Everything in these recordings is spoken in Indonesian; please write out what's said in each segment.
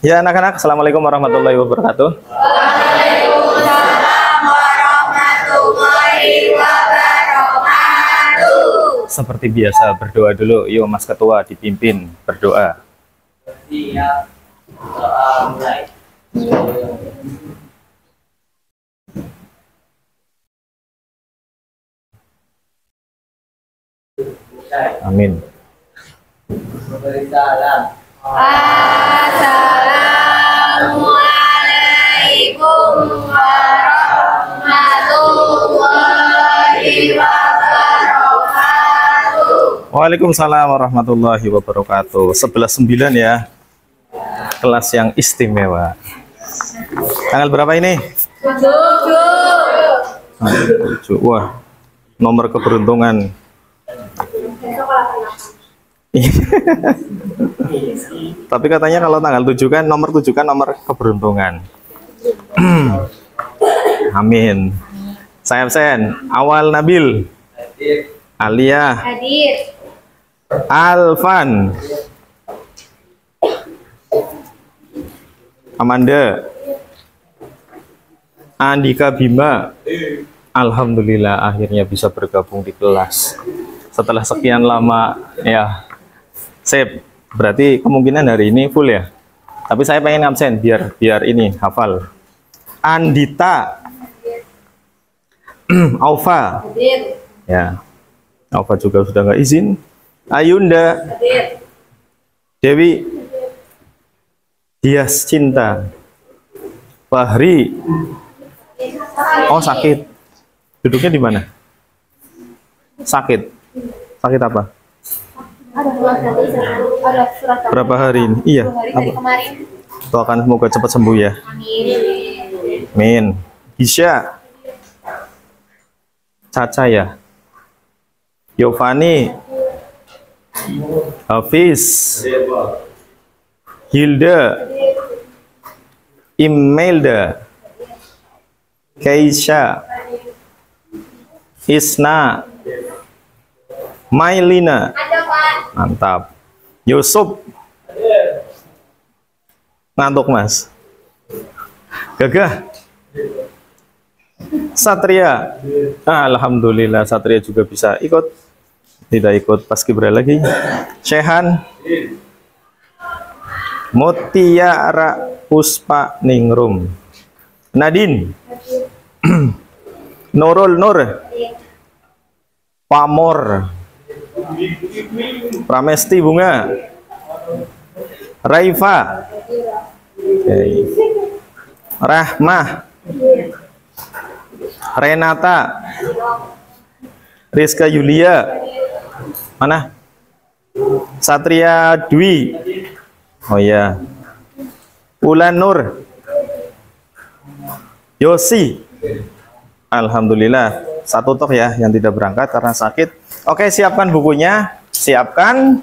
Ya anak-anak, Assalamualaikum warahmatullahi wabarakatuh. Waalaikumsalam warahmatullahi wabarakatuh. Seperti biasa berdoa dulu. Yuk Mas Ketua dipimpin berdoa. Siap. Doa mulai. Amin. Beri salam. Assalamualaikum warahmatullahi wabarakatuh. Waalaikumsalam warahmatullahi wabarakatuh. 11.9 ya. Kelas yang istimewa. Tanggal berapa ini? 7. Wah, nomor keberuntungan. Tapi katanya kalau tanggal 7 kan nomor 7 kan nomor keberuntungan. Amin. Saya absen. Awal Nabil. Hadir. Alia. Hadir. Alvan. Amanda. Andika Bima. Alhamdulillah akhirnya bisa bergabung di kelas. Setelah sekian lama ya. Sip. Berarti kemungkinan hari ini full ya. Tapi saya pengen absen biar ini hafal. Andita. Aufa. Hadir. Ya. Aufa juga sudah nggak izin. Ayunda. Hadir. Dewi. Dias Cinta. Fahri. Oh sakit. Duduknya di mana? Sakit. Sakit apa? Ada surat Berapa hari ini? Iya. dari Apa? kemarin. Doakan semoga cepat sembuh ya. Amin. Amin. Gisha. Caca ya. Yovani. Hafiz. Hilda. Imelda. Keisha. Isna. Mailina. Ada Pak. Mantap. Yusuf. Ngantuk Mas. Gagah. Satria. Alhamdulillah Satria juga bisa ikut. Tidak ikut paskibra lagi. Shehan. Mutiara Puspa Ningrum. Nadine. Nurul Nur. Pamor. Pramesti Bunga. Raifa. Okay. Rahmah. Renata. Rizka Yulia. Mana? Satria Dwi. Oh ya. Ulan Nur. Yosi. Alhamdulillah. Satu toh ya yang tidak berangkat karena sakit. Oke, siapkan bukunya. Siapkan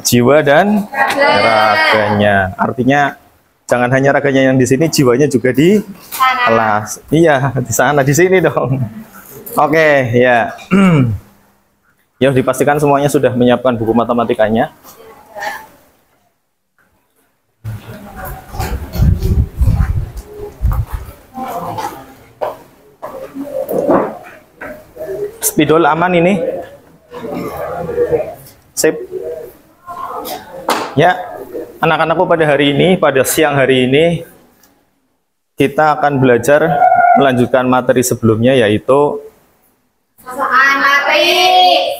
jiwa dan raganya. Artinya jangan hanya raganya yang di sini, jiwanya juga di kelas. Iya, di sana, di sini dong. Oke, ya. Ya, dipastikan semuanya sudah menyiapkan buku matematikanya. Spidol aman ini. Sip. Ya, anak-anakku pada hari ini, pada siang hari ini, kita akan belajar melanjutkan materi sebelumnya yaitu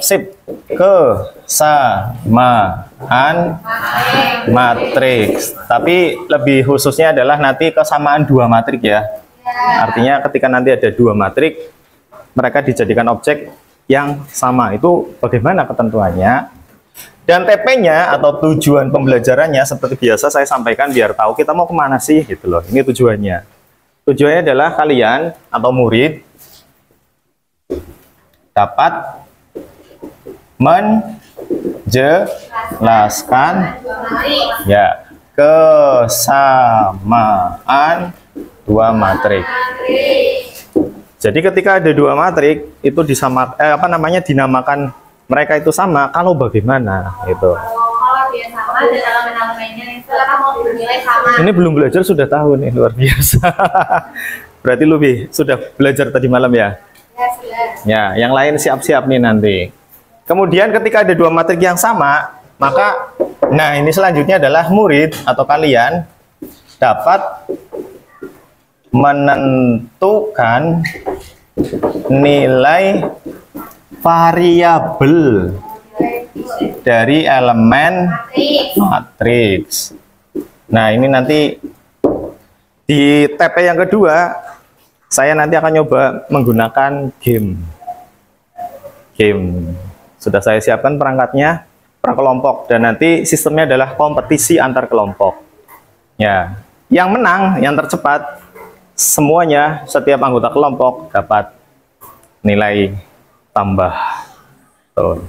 sip, kesamaan matriks. Tapi lebih khususnya adalah nanti kesamaan dua matrik ya. Artinya ketika nanti ada dua matrik, mereka dijadikan objek yang sama. Itu bagaimana ketentuannya? Dan TP-nya atau tujuan pembelajarannya seperti biasa saya sampaikan biar tahu kita mau kemana sih gitu loh. Ini tujuannya. Tujuannya adalah kalian atau murid dapat menjelaskan ya kesamaan dua matrik. Jadi ketika ada dua matrik itu dinamakan mereka itu sama kalau bagaimana itu. dia sama dan elemen-elemennya setelah kamu bernilai sama. Ini belum belajar sudah tahu nih, luar biasa. Berarti lebih sudah belajar tadi malam ya? Ya, sudah. Ya, yang lain siap-siap nih nanti. Kemudian ketika ada dua matrik yang sama, maka nah ini selanjutnya adalah murid atau kalian dapat menentukan nilai variabel dari elemen matriks. Nah, ini nanti di TP yang kedua saya nanti akan nyoba menggunakan game. Sudah saya siapkan perangkatnya per kelompok dan nanti sistemnya adalah kompetisi antar kelompok. Ya, yang menang, yang tercepat semuanya setiap anggota kelompok dapat nilai tambah. Tuh.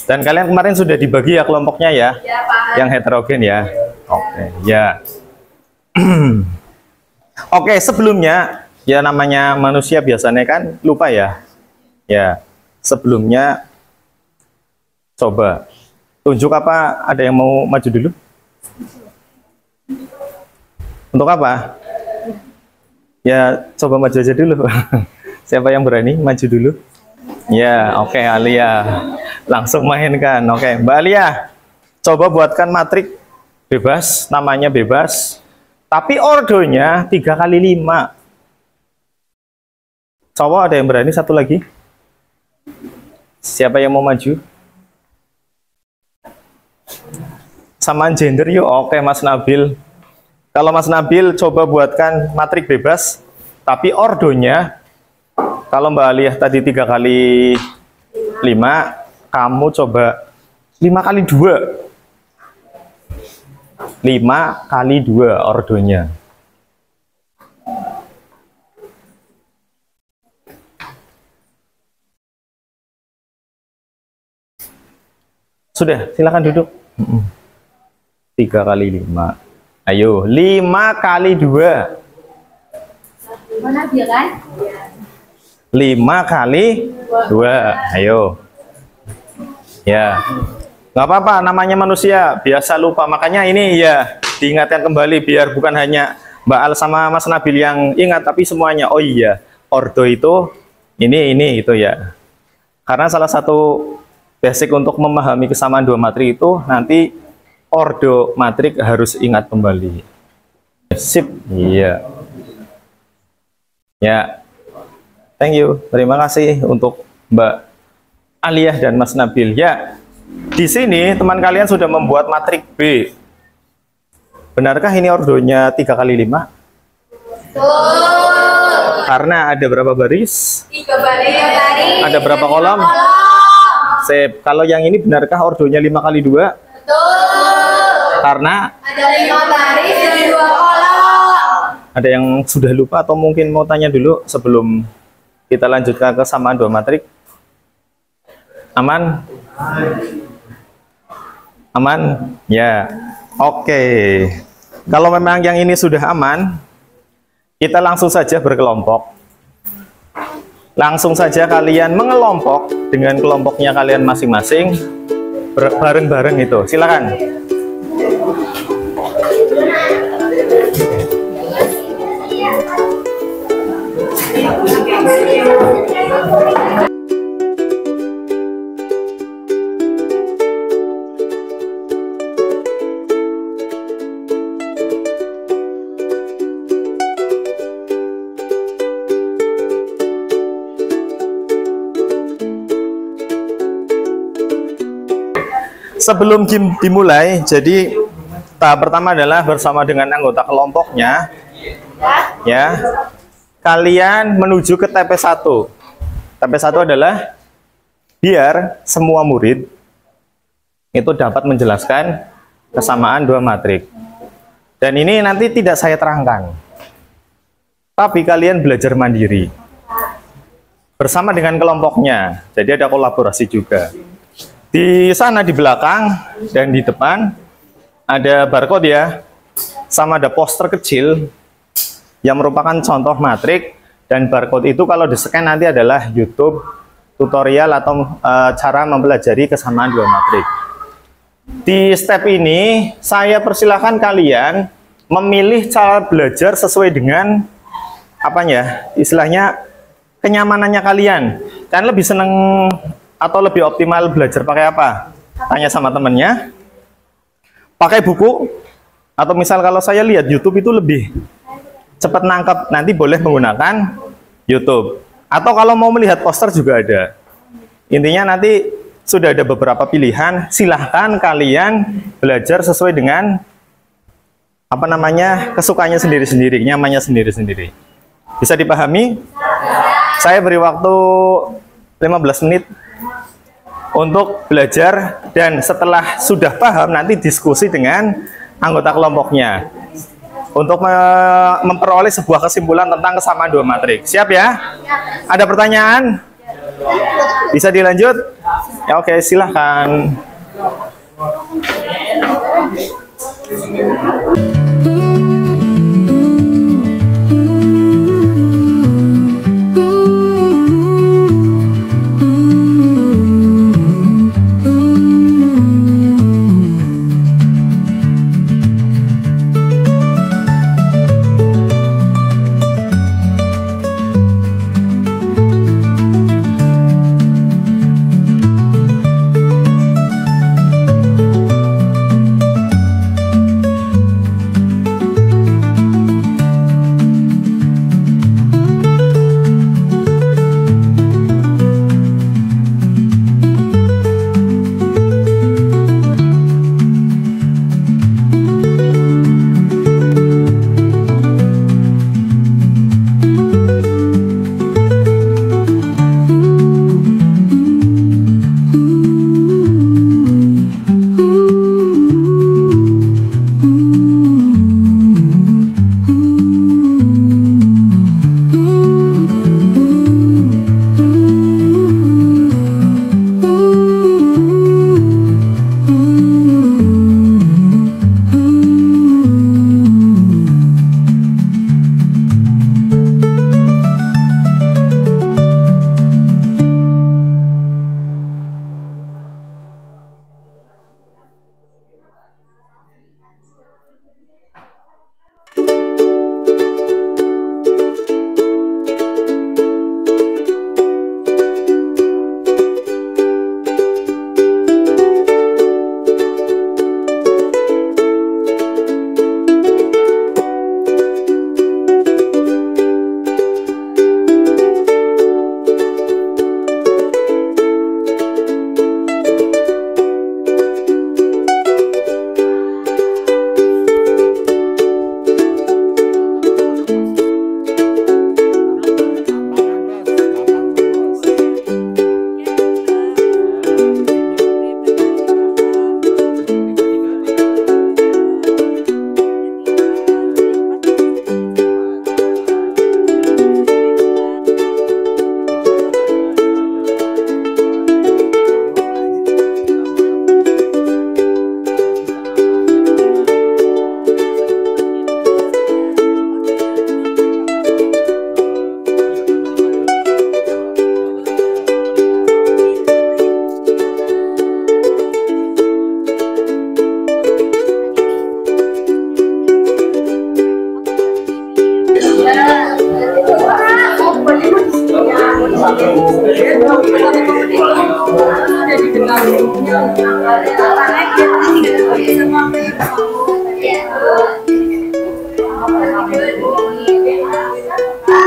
Dan kalian kemarin sudah dibagi ya kelompoknya ya, Ya, Pak. yang heterogen ya. Oke, ya. Oke, sebelumnya ya namanya manusia biasanya kan lupa ya. Ya, sebelumnya coba tunjuk apa? Ada yang mau maju dulu? Untuk apa? Ya, coba maju aja dulu. Siapa yang berani maju dulu? Ya, oke, Alia. Langsung mainkan. Oke, Mbak Alia. Coba buatkan matrik bebas, namanya bebas. Tapi ordonya 3 kali 5. Coba ada yang berani satu lagi? Siapa yang mau maju? Samaan gender yuk. Oke, Mas Nabil. Kalau Mas Nabil coba buatkan matrik bebas, tapi ordonya, kalau Mbak Aliyah tadi 3 kali 5, kamu coba 5 kali 2. 5 kali 2 ordonya. Sudah, silakan duduk. 3 kali 5. Ayo, 5 kali 2. Mana dia kan? 5 kali 2. Ayo. Ya. Nggak apa-apa, namanya manusia, biasa lupa. Makanya ini ya, diingatkan kembali biar bukan hanya Mbak Al sama Mas Nabil yang ingat, tapi semuanya. Oh iya, ordo itu ini itu ya. Karena salah satu basic untuk memahami kesamaan dua matrik itu nanti ordo matrik harus ingat kembali. Sip, iya. Ya, thank you. Terima kasih untuk Mbak Aliyah dan Mas Nabil. Ya, di sini teman kalian sudah membuat matrik B. Benarkah ini ordonya 3 kali 5? Betul. Karena ada berapa baris? 3 baris. Ada berapa kolom? Sip. Kalau yang ini benarkah ordonya 5 kali 2? Betul. Karena Ada 5 baris dan 2 kolom. ada yang sudah lupa atau mungkin mau tanya dulu sebelum kita lanjutkan kesamaan dua matrik? Aman? Aman? Ya. Oke. Kalau memang yang ini sudah aman, kita langsung saja berkelompok. Langsung saja kalian mengelompok dengan kelompoknya kalian masing-masing, bareng-bareng itu. Silakan. Sebelum dimulai, jadi tahap pertama adalah bersama dengan anggota kelompoknya, ya. Kalian menuju ke TP1. TP1 adalah biar semua murid itu dapat menjelaskan kesamaan dua matrik. Dan ini nanti tidak saya terangkan, tapi kalian belajar mandiri bersama dengan kelompoknya. Jadi ada kolaborasi juga. Di sana di belakang dan di depan ada barcode ya, sama ada poster kecil yang merupakan contoh matrik, dan barcode itu kalau di-scan nanti adalah YouTube tutorial atau cara mempelajari kesamaan dua matrik. Di step ini, saya persilahkan kalian memilih cara belajar sesuai dengan apanya, istilahnya kenyamanannya kalian. Kalian lebih seneng atau lebih optimal belajar pakai apa? Tanya sama temennya. Pakai buku, atau misal kalau saya lihat YouTube itu lebih cepat nangkep, nanti boleh menggunakan YouTube. Atau kalau mau melihat poster juga ada. Intinya nanti sudah ada beberapa pilihan, silahkan kalian belajar sesuai dengan apa namanya, kesukaannya sendiri-sendiri, nyamannya sendiri-sendiri. Bisa dipahami? Saya beri waktu 15 menit untuk belajar, dan setelah sudah paham nanti diskusi dengan anggota kelompoknya untuk memperoleh sebuah kesimpulan tentang kesamaan dua matriks. Siap ya? Ada pertanyaan? Bisa dilanjut? Ya, oke, silahkan.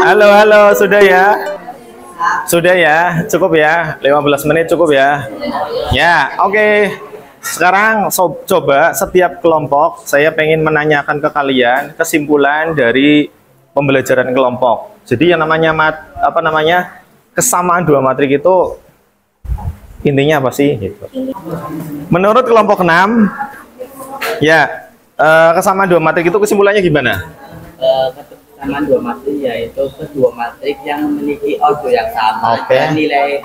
Halo, sudah ya? Sudah ya? Cukup ya? 15 menit cukup ya? Ya, oke. Sekarang coba setiap kelompok saya pengen menanyakan ke kalian kesimpulan dari pembelajaran kelompok. Jadi yang namanya kesamaan dua matrik itu intinya apa sih? Gitu. Menurut kelompok 6, ya kesamaan dua matrik itu kesimpulannya gimana? Kesamaan dua matrik yaitu kedua matrik yang memiliki ordo yang sama dan nilai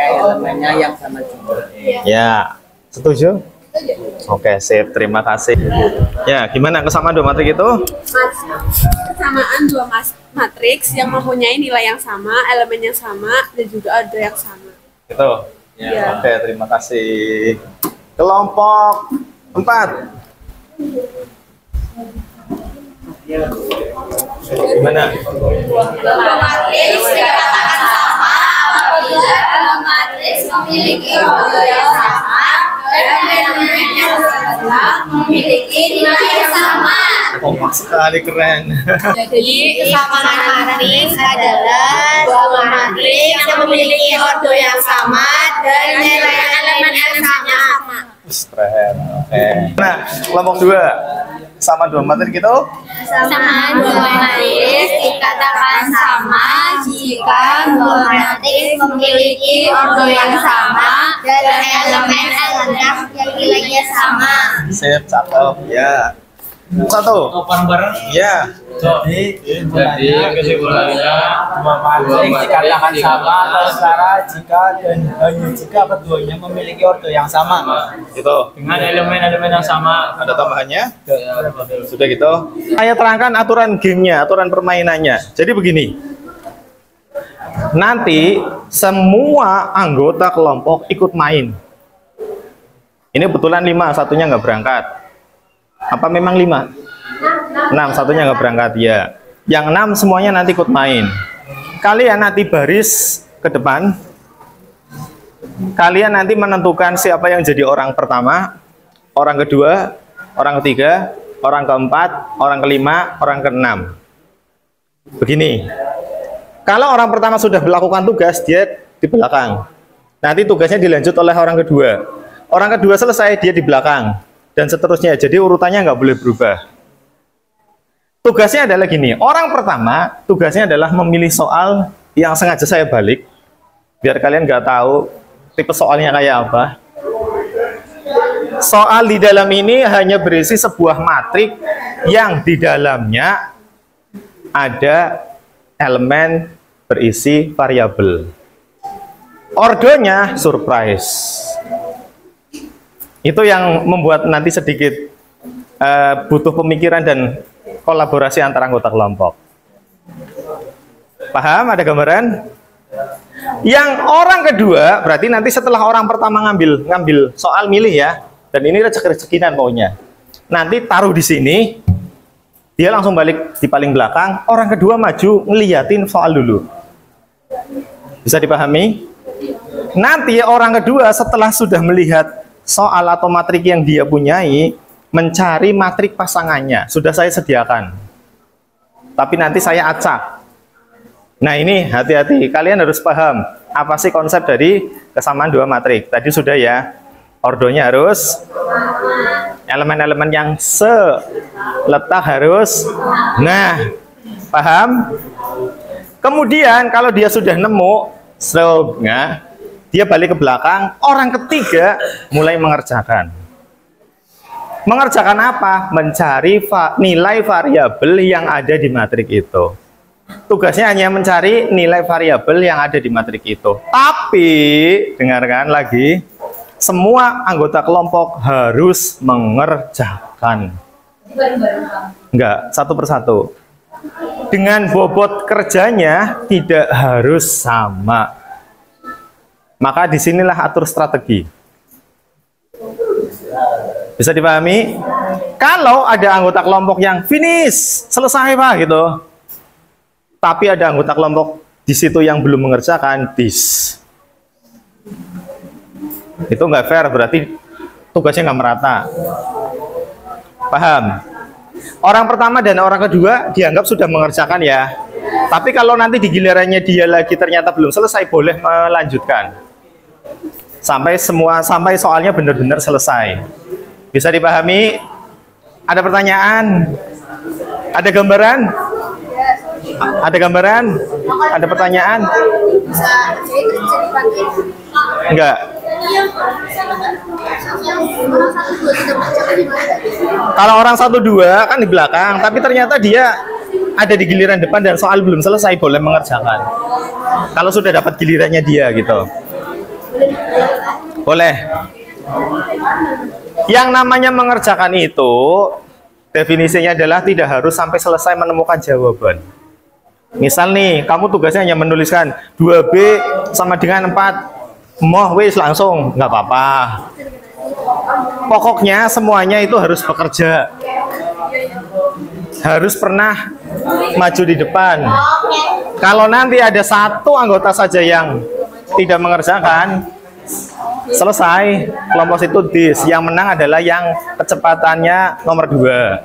elemennya yang sama juga. Ya, setuju? Oke, sip. Terima kasih. Ya, gimana kesamaan dua matrik itu? Kesamaan dua matriks yang mempunyai nilai yang sama, elemen yang sama, dan juga ordo yang sama. Gitu. Ya. Oke, terima kasih. kelompok 4. Gimana? Dua matriks dikatakan sama apabila matriks memiliki ordo yang sama dan elemen yang memiliki nilai yang sama. Kompak sekali, keren. Jadi kesamaan matriks adalah dua matriks yang memiliki ordo yang sama dan nilai elemen yang sama. Keren. Oke. Nah, kelompok 2. Sama dua matrik itu? Kesamaan dua matriks dikatakan sama jika dua matriks memiliki ordo yang sama dan elemen yang nilainya sama. Sip, cakep. Ya. 1. bareng. Ya. Jadi kesimpulannya dua matriks dikatakan sama atau setara jika dan hanya jika keduanya memiliki ordo yang sama. Gitu. Dengan elemen-elemen yang sama. Ada tambahannya? Sudah gitu. Saya terangkan aturan gamenya, aturan permainannya. Jadi begini. Nanti semua anggota kelompok ikut main. Ini kebetulan 5, satunya nggak berangkat. Apa memang 5? 6, satunya nggak berangkat ya. Yang 6 semuanya nanti ikut main. Kalian nanti baris ke depan. Kalian nanti menentukan siapa yang jadi orang pertama, orang kedua, orang ketiga, orang keempat, orang kelima, orang keenam. Begini. Kalau orang pertama sudah melakukan tugas, dia di belakang. Nanti tugasnya dilanjut oleh orang kedua. Orang kedua selesai, dia di belakang. Dan seterusnya. Jadi urutannya nggak boleh berubah. Tugasnya adalah gini. Orang pertama, tugasnya adalah memilih soal yang sengaja saya balik. Biar kalian nggak tahu tipe soalnya kayak apa. Soal di dalam ini hanya berisi sebuah matrik yang di dalamnya ada elemen berisi variabel. Ordonya surprise. Itu yang membuat nanti sedikit butuh pemikiran dan kolaborasi antara anggota kelompok. Paham? Ada gambaran? Yang orang kedua berarti nanti setelah orang pertama ngambil soal milih ya. Dan ini rezeki-rezekinan maunya. Nanti taruh di sini, dia langsung balik di paling belakang. Orang kedua maju ngeliatin soal dulu. Bisa dipahami? Nanti orang kedua setelah sudah melihat soal atau matrik yang dia punyai, mencari matrik pasangannya. Sudah saya sediakan. Tapi nanti saya acak. Nah ini hati-hati, kalian harus paham apa sih konsep dari kesamaan dua matrik. Tadi sudah ya, ordonya harus, elemen-elemen yang seletak harus. Nah, paham? Kemudian kalau dia sudah nemu stroke-nya, dia balik ke belakang, orang ketiga mulai mengerjakan. Mengerjakan apa? Mencari nilai variabel yang ada di matrik itu. Tugasnya hanya mencari nilai variabel yang ada di matrik itu. Tapi, dengarkan lagi, semua anggota kelompok harus mengerjakan. Enggak, satu persatu. Dengan bobot kerjanya tidak harus sama. Maka disinilah atur strategi. Bisa dipahami? Kalau ada anggota kelompok yang finish, selesai Pak gitu. Tapi ada anggota kelompok di situ yang belum mengerjakan, itu nggak fair, berarti tugasnya nggak merata. Paham? Orang pertama dan orang kedua dianggap sudah mengerjakan ya. Tapi kalau nanti di gilirannya dia lagi ternyata belum selesai, boleh melanjutkan. Sampai soalnya benar-benar selesai. Bisa dipahami? Ada pertanyaan? Ada gambaran? Ada gambaran? Ada pertanyaan? Enggak. Kalau orang 1-2 kan di belakang, tapi ternyata dia ada di giliran depan dan soal belum selesai, boleh mengerjakan. Kalau sudah dapat gilirannya dia gitu. Boleh. Yang namanya mengerjakan itu definisinya adalah tidak harus sampai selesai menemukan jawaban. Misal nih, kamu tugasnya hanya menuliskan 2B sama dengan 4. Moh wis langsung, nggak apa-apa. Pokoknya semuanya itu harus bekerja. Harus pernah maju di depan. Kalau nanti ada satu anggota saja yang tidak mengerjakan, selesai, kelompok situ dis. Yang menang adalah yang kecepatannya nomor 2.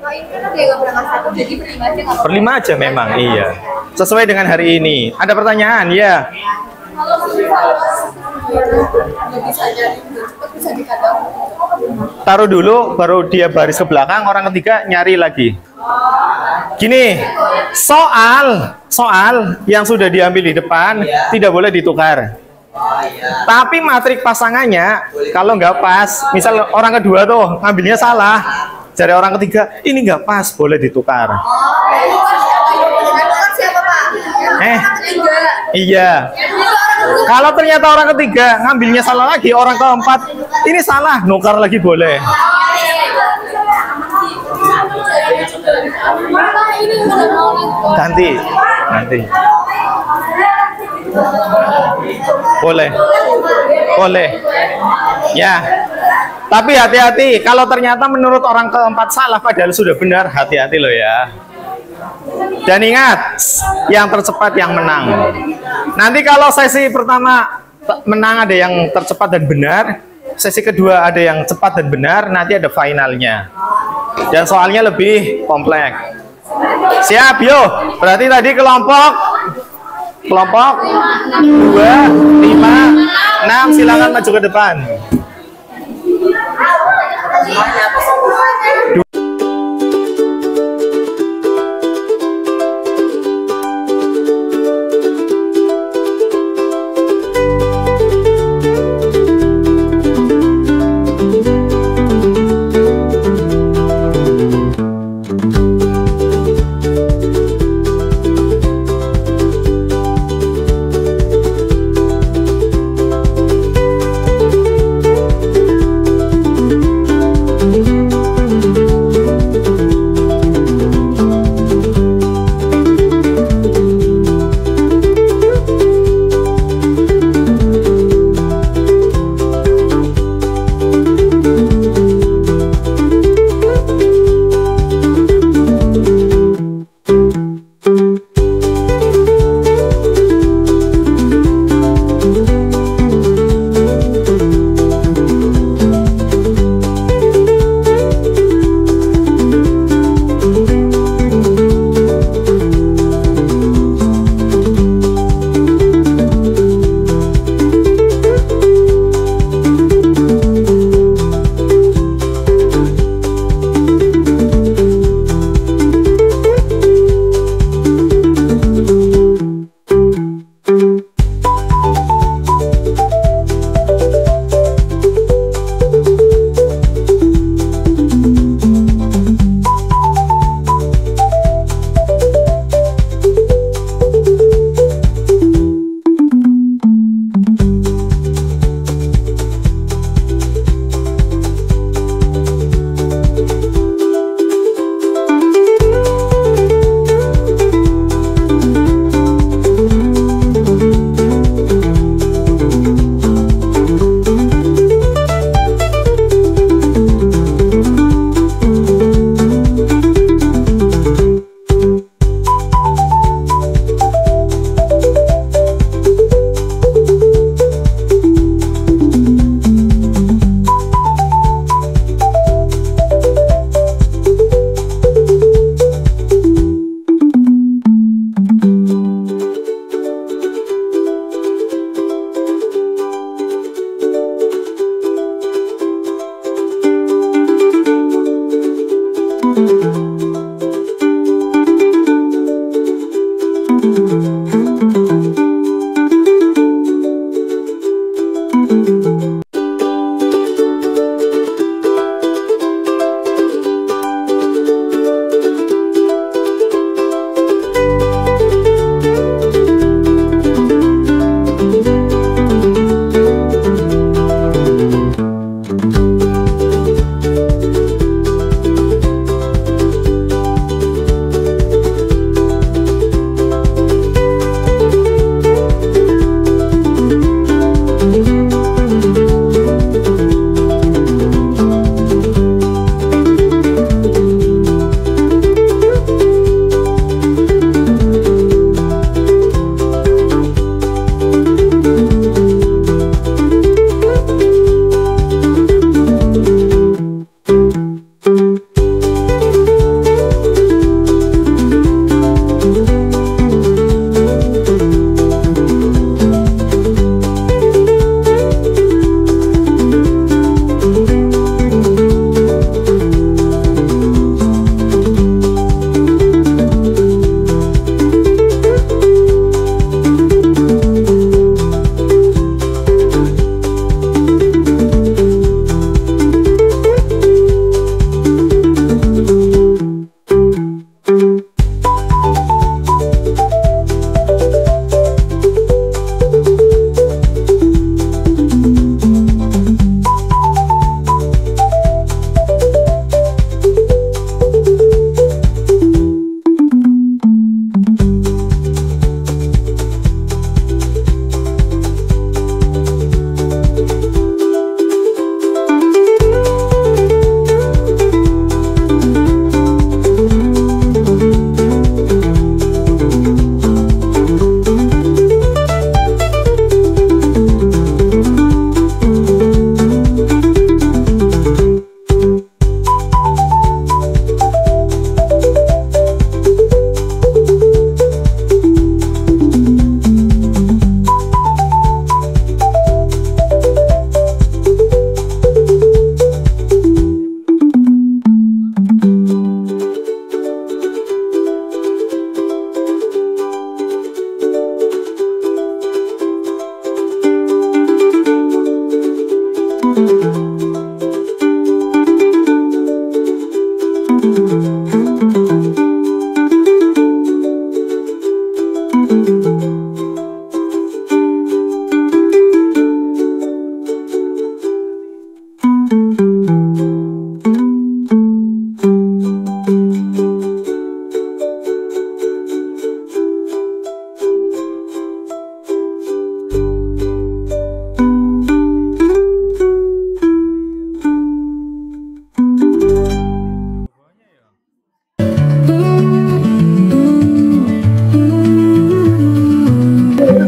Berlima aja memang, iya. Sesuai dengan hari ini. Ada pertanyaan? Ya. Taruh dulu, baru dia baris ke belakang, orang ketiga nyari lagi. Gini, soal yang sudah diambil di depan tidak boleh ditukar. Tapi matrik pasangannya kalau nggak pas, misal orang kedua tuh ngambilnya salah, dari orang ketiga ini nggak pas, boleh ditukar. Iya. Kalau ternyata orang ketiga ngambilnya salah lagi, orang keempat ini salah, nukar lagi boleh. Ganti, nanti. Boleh. Ya. Tapi hati-hati, kalau ternyata menurut orang keempat salah padahal sudah benar, hati-hati loh ya. Dan ingat, yang tercepat yang menang. Nanti kalau sesi pertama menang ada yang tercepat dan benar, sesi kedua ada yang cepat dan benar, nanti ada finalnya. Dan soalnya lebih kompleks. Siap, yuk. Berarti tadi kelompok 2, 5, 6 silakan maju ke depan.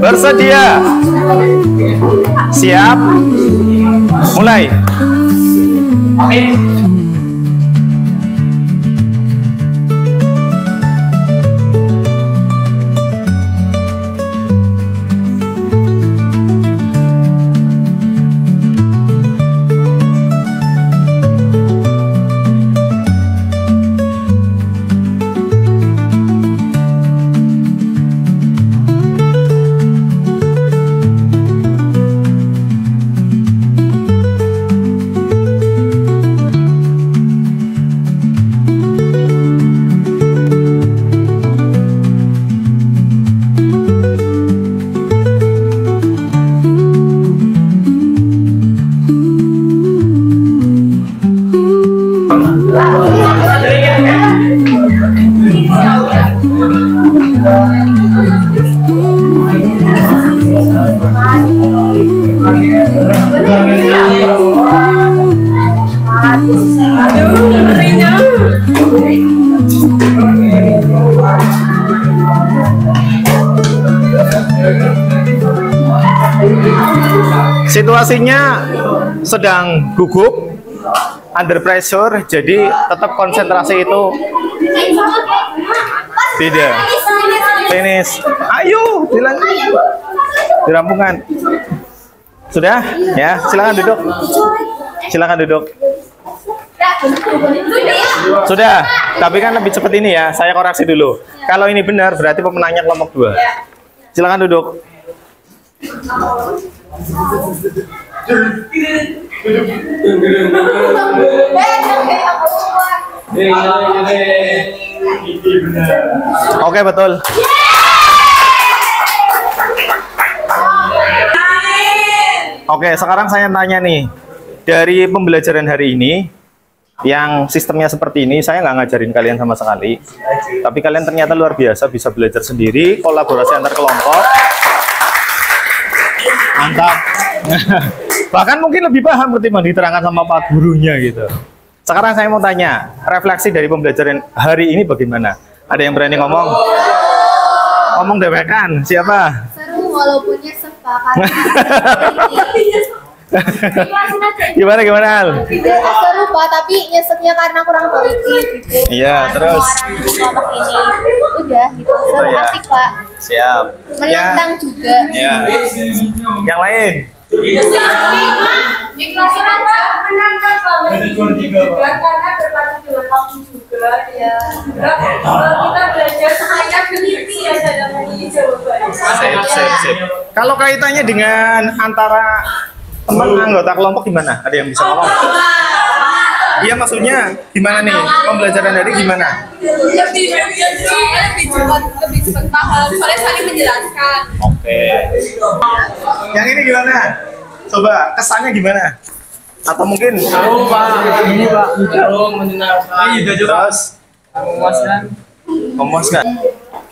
Bersedia? Siap? Mulai. Situasinya sedang gugup, under pressure, jadi tetap konsentrasi itu tidak. Finish. Ayo, dirampungan. Sudah? Ya, silakan duduk. Silakan duduk. Sudah, tapi kan lebih cepat ini ya. Saya koreksi dulu. Kalau ini benar, berarti pemenangnya kelompok 2. Silakan duduk. Oke, betul. Oke, sekarang saya tanya nih, dari pembelajaran hari ini yang sistemnya seperti ini, saya nggak ngajarin kalian sama sekali, tapi kalian ternyata luar biasa, bisa belajar sendiri, kolaborasi antar kelompok, mantap. Bahkan mungkin lebih paham ketimbang diterangkan sama pak gurunya gitu. Sekarang saya mau tanya, refleksi dari pembelajaran hari ini bagaimana? Ada yang berani ngomong? Ngomong dewekan, siapa? Seru walaupun nyesek Pak. Gimana Al? Seru Pak, tapi nyeseknya karena kurang teliti gitu. Iya, terus Kelompok ini udah gitu. Seru ya. asik Pak. Siap. Menantang juga. Ya. Yang lain? Karena berpacu dengan waktu juga ya. Kita belajar semuanya teliti ya dalam memilih jawaban. Sip. Kalau kaitannya dengan antara teman anggota kelompok gimana? Ada yang bisa ngomong? Iya, maksudnya gimana nih? Pembelajaran dari gimana? Lebih cepat paham, soalnya saling menjelaskan. Oke. Yang ini gimana? Coba kesannya gimana? Atau mungkin Seru Pak, ini Pak, seru menyenangkan. terus memuaskan.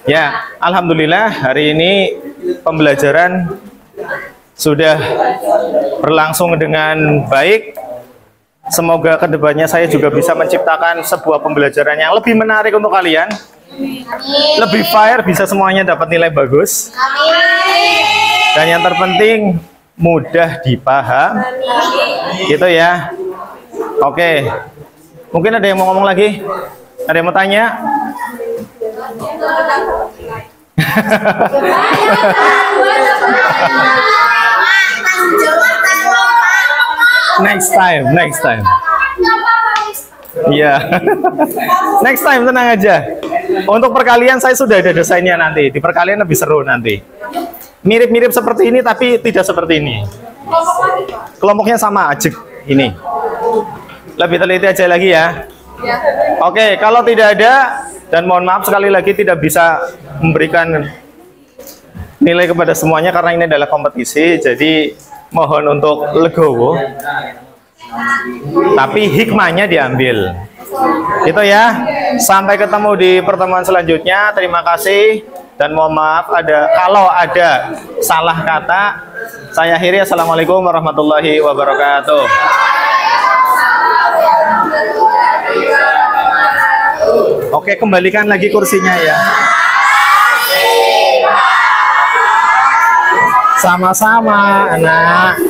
Ya, alhamdulillah hari ini pembelajaran sudah berlangsung dengan baik. Semoga kedepannya saya juga bisa menciptakan sebuah pembelajaran yang lebih menarik untuk kalian, lebih fair, bisa semuanya dapat nilai bagus, dan yang terpenting mudah dipaham, gitu ya. Oke, mungkin ada yang mau ngomong lagi? Ada yang mau tanya? Next time. Iya. Next time, tenang aja. Untuk perkalian saya sudah ada desainnya nanti. Di perkalian lebih seru nanti. Mirip-mirip seperti ini tapi tidak seperti ini. Kelompoknya sama aja ini. Lebih teliti aja lagi ya. Oke, kalau tidak ada, dan mohon maaf sekali lagi tidak bisa memberikan nilai kepada semuanya karena ini adalah kompetisi, jadi mohon untuk legowo. Tapi hikmahnya diambil. Itu ya. Sampai ketemu di pertemuan selanjutnya. Terima kasih dan mohon maaf kalau ada salah kata. Saya akhiri. Assalamualaikum warahmatullahi wabarakatuh. Oke, kembalikan lagi kursinya ya. Sama-sama, anak.